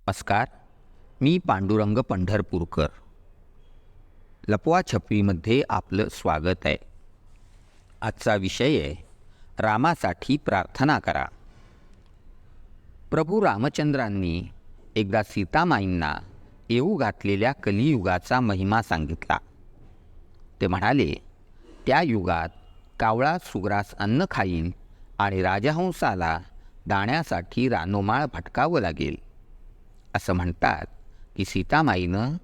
नमस्कार. मी पांडुरंग पंढरपूरकर. लपवाछपवीमध्ये आपलं स्वागत आहे. आजचा विषय आहे रामासाठी प्रार्थना करा. प्रभू रामचंद्रांनी एकदा सीतामाईंना येऊ घातलेल्या कलियुगाचा महिमा सांगितला. ते म्हणाले, त्या युगात कावळा सुग्रास अन्न खाईन आणि राजहंसाला दाण्यासाठी रानोमाळ भटकावं लागेल. असं म्हणतात की सीतामाईनं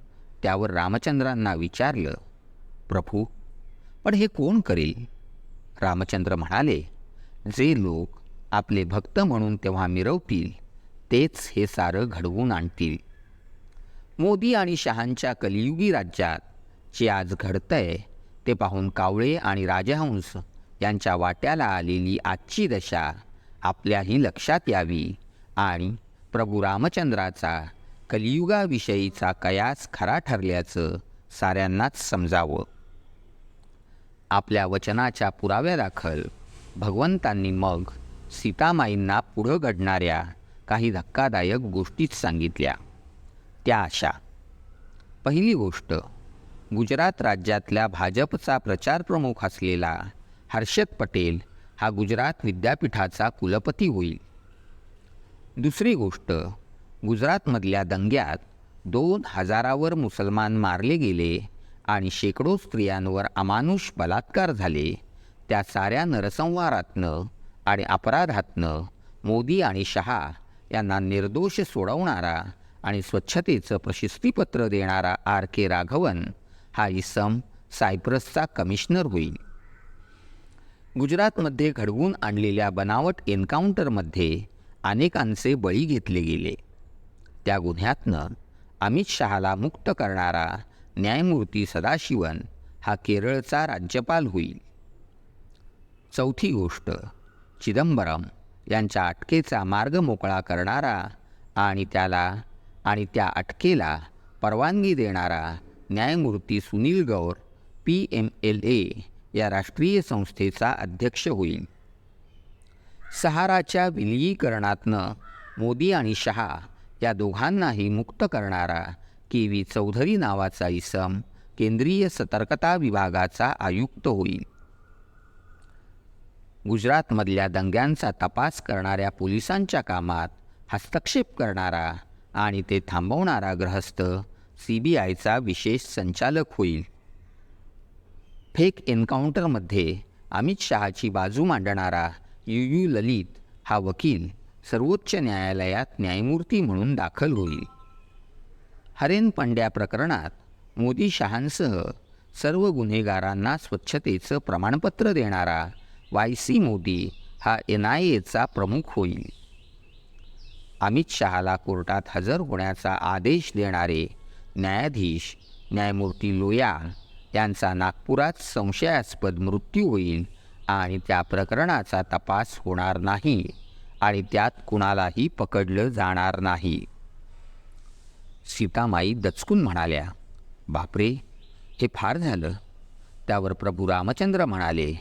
त्यावर रामचंद्रांना विचारलं, प्रभू, पण हे कोण करेल? रामचंद्र म्हणाले, जे लोक आपले भक्त म्हणून तेव्हा मिरवतील तेच हे सारं घडवून आणतील. मोदी आणि शहांच्या कलियुगी राज्यात जे आज घडतंय ते पाहून कावळे आणि राजहंस यांच्या वाट्याला आलेली आजची दशा आपल्याही लक्षात यावी आणि प्रभू रामचंद्राचा कलियुगाविषयीचा कयास खरा ठरल्याचं साऱ्यांनाच समजावं. आपल्या वचनाच्या पुराव्यादाखल भगवंतांनी मग सीतामाईंना पुढं घडणाऱ्या काही धक्कादायक गोष्टीच सांगितल्या. त्या अशा. पहिली गोष्ट, गुजरात राज्यातल्या भाजपचा प्रचार प्रमुख असलेला हर्षद पटेल हा गुजरात विद्यापीठाचा कुलपती होईल. दुसरी गोष्ट, गुजरातमधल्या दंग्यात 2000वर मुसलमान मारले गेले आणि शेकडो स्त्रियांवर अमानुष बलात्कार झाले. त्या साऱ्या नरसंहारातनं आणि अपराधातनं मोदी आणि शहा यांना निर्दोष सोडवणारा आणि स्वच्छतेचं प्रशस्तीपत्र देणारा RK राघवन हा इसम सायप्रसचा कमिशनर होईल. गुजरातमध्ये घडवून आणलेल्या बनावट एन्काउंटरमध्ये अनेकांचे बळी घेतले गेले. त्या गुन्ह्यातनं अमित शहाला मुक्त करणारा न्यायमूर्ती सदाशिवन हा केरळचा राज्यपाल होईल. चौथी गोष्ट, चिदंबरम यांच्या अटकेचा मार्ग मोकळा करणारा आणि त्या अटकेला परवानगी देणारा न्यायमूर्ती सुनील गौर PMLA या राष्ट्रीय संस्थेचा अध्यक्ष होईल. सहाराच्या विलीनीकरणातनं मोदी आणि शहा या दोघांनाही मुक्त करणारा KV चौधरी नावाचा इसम केंद्रीय सतर्कता विभागाचा आयुक्त होईल. गुजरातमधल्या दंग्यांचा तपास करणाऱ्या पोलिसांच्या कामात हस्तक्षेप करणारा आणि ते थांबवणारा गृहस्थ CBIचा विशेष संचालक होईल. फेक एन्काउंटरमध्ये अमित शहाची बाजू मांडणारा UU ललित हा वकील सर्वोच्च न्यायालयात न्यायमूर्ती म्हणून दाखल होईल. हरेन पंड्या प्रकरणात मोदी शहांसह सर्व गुन्हेगारांना स्वच्छतेचं प्रमाणपत्र देणारा YC मोदी हा NIAचा प्रमुख होईल. अमित शहाला कोर्टात हजर होण्याचा आदेश देणारे न्यायाधीश न्यायमूर्ती लोया यांचा नागपुरात संशयास्पद मृत्यू होईल आणि त्या प्रकरणाचा तपास होणार नाही आणि त्यात कुणालाही पकडलं जाणार नाही. सीतामाई दचकून म्हणाल्या, बापरे, हे फार झालं. त्यावर प्रभू रामचंद्र म्हणाले,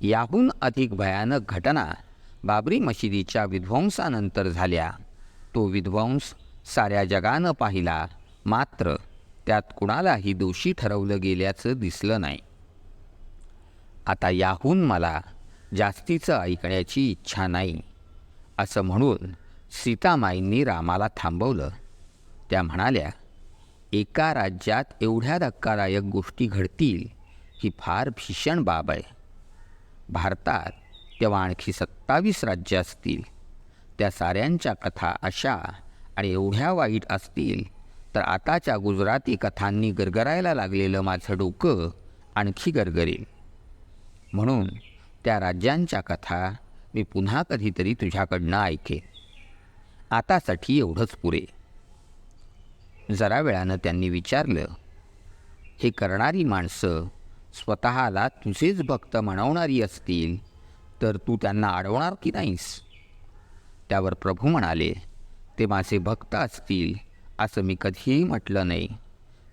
याहून अधिक भयानक घटना बाबरी मशिदीच्या विध्वंसानंतर झाल्या. तो विध्वंस साऱ्या जगानं पाहिला, मात्र त्यात कुणालाही दोषी ठरवलं गेल्याचं दिसलं नाही. आता याहून मला जास्तीचं ऐकण्याची इच्छा नाही. असं म्हणून सीतामाईंनी रामाला थांबवलं. त्या म्हणाल्या, एका राज्यात एवढ्या धक्कादायक गोष्टी घडतील ही फार भीषण बाब आहे. भारतात तेव्हा आणखी 27 राज्य असतील. त्या साऱ्यांच्या कथा अशा आणि एवढ्या वाईट असतील तर आताच्या गुजराती कथांनी गरगरायला लागलेलं माझं डोकं आणखी गरगरेल. म्हणून त्या राज्यांच्या कथा मी पुन्हा कधीतरी तुझ्याकडनं ऐकेन. आतासाठी एवढंच पुरे. जरा वेळानं त्यांनी विचारलं, हे करणारी माणसं स्वतःला तुझेच भक्त म्हणवणारी असतील तर तू त्यांना अडवणार की नाहीस? त्यावर प्रभू म्हणाले, ते माझे भक्त असतील असं मी कधीही म्हटलं नाही.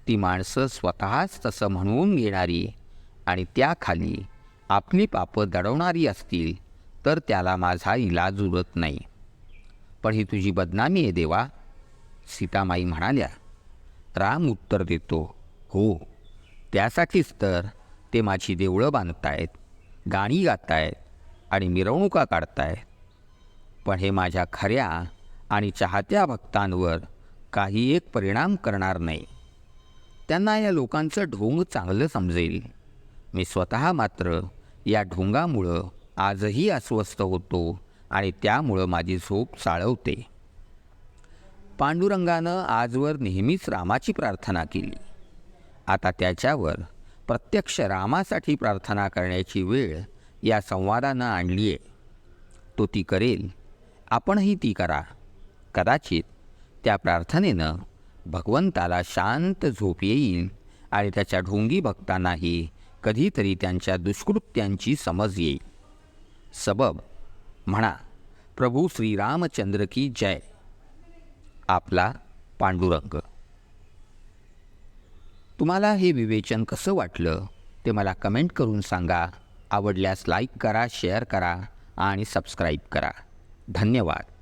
ती माणसं स्वतःच तसं म्हणवून घेणारी आणि त्याखाली आपली पापं दडवणारी असतील तर त्याला माझा इलाज उरत नाही. पण ही तुझी बदनामी आहे देवा. सीतामाई म्हणाल्या. राम उत्तर देतो, हो, त्यासाठीच तर ते माझी देवळं बांधतायत, गाणी गातायत आणि मिरवणुका काढतायत. पण हे माझ्या खऱ्या आणि चाहत्या भक्तांवर काही एक परिणाम करणार नाही. त्यांना या लोकांचं ढोंग चांगलं समजेल. मी स्वतः मात्र या ढोंगामुळं आजही अस्वस्थ होतो आणि त्यामुळं माझी झोप चाळवते. पांडुरंगानं आजवर नेहमीच रामाची प्रार्थना केली. आता त्याच्यावर प्रत्यक्ष रामासाठी प्रार्थना करण्याची वेळ या संवादानं आणली आहे. तो ती करेल, आपणही ती करा. कदाचित त्या प्रार्थनेनं भगवंताला शांत झोप येईल आणि त्याच्या ढोंगी भक्तांनाही कधीतरी त्यांच्या दुष्कृत्यांची समज येईल. सबब म्हणा, प्रभू श्रीरामचंद्र की जय. आपला पांडुरंग. तुम्हाला हे विवेचन कसं वाटलं ते मला कमेंट करून सांगा. आवडल्यास लाईक करा, शेअर करा आणि सबस्क्राईब करा. धन्यवाद.